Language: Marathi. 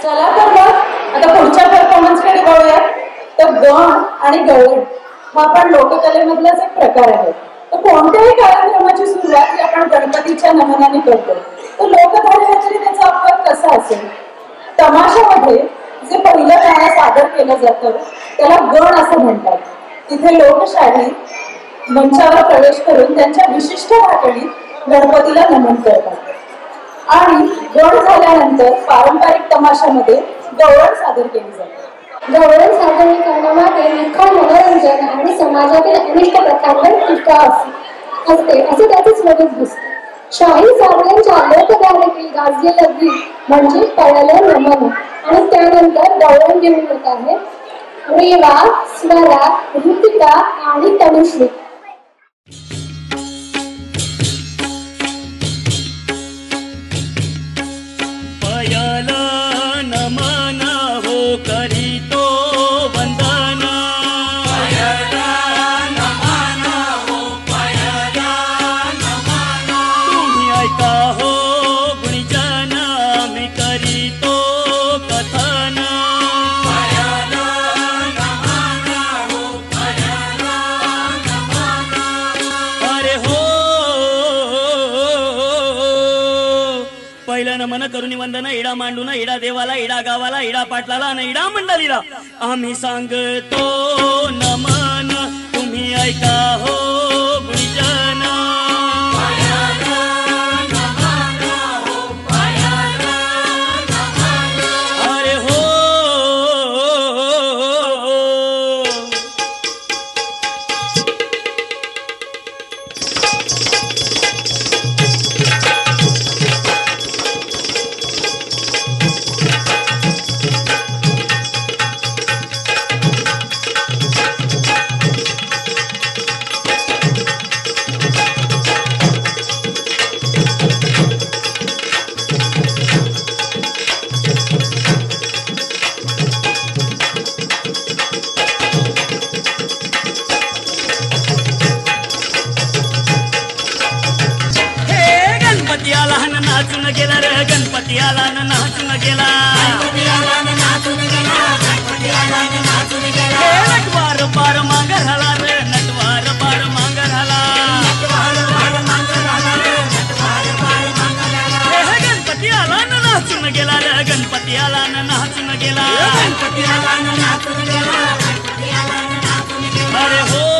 चला तर मग आता पुढच्या परफॉर्मन्स कडे वळूया. तर गण आणि गवळण हा पण लोककलेमधलाच एक प्रकार आहे. तर कोणत्याही कार्यक्रमाची सुरुवात ही आपण गणपतीच्या नमनाने करतो. तर लोकधारेवरती त्याचा अपवाद कसा असेल? तमाशामध्ये जे पहिलं गाणं सादर केलं जातं त्याला गण असं म्हणतात. तिथे लोकशाही मंचावर प्रवेश करून त्यांच्या विशिष्ट भाषेत गणपतीला नमन करतात आणि गण झाल्यानंतर पारंपरिक तमाशामध्ये गवळण सादर केली जाते. गवळण सादरीकरणामध्ये निखळ मनोरंजन आणि समाजातील अनिष्ट प्रथांवर टीका असते असे त्याचे स्वरूप दिसते. शाही साबळ्यांच्या लोकधारेतील गाजलेलं गीत म्हणजे पहिलं नमन आणि त्यानंतर गवळण घेऊन येत आहे रेवा, स्वरा, ऋतिका आणि तनुश्री. नमन करुणी वंदन इडा मांडून इडा देवाला इडा गावाला इडा पाटलाला न इडा मंडळीला आम्ही सांगतो नमन तुम्ही ऐका हो गुणीजन. अरे हो नाचून गेला रे गणपती आला नाचून गेला. नटवार पार मांगराला रे नटवार पार मांगराला. गणपती आला नाचून गेला रे गणपती आला नाचून गेला. अरे हो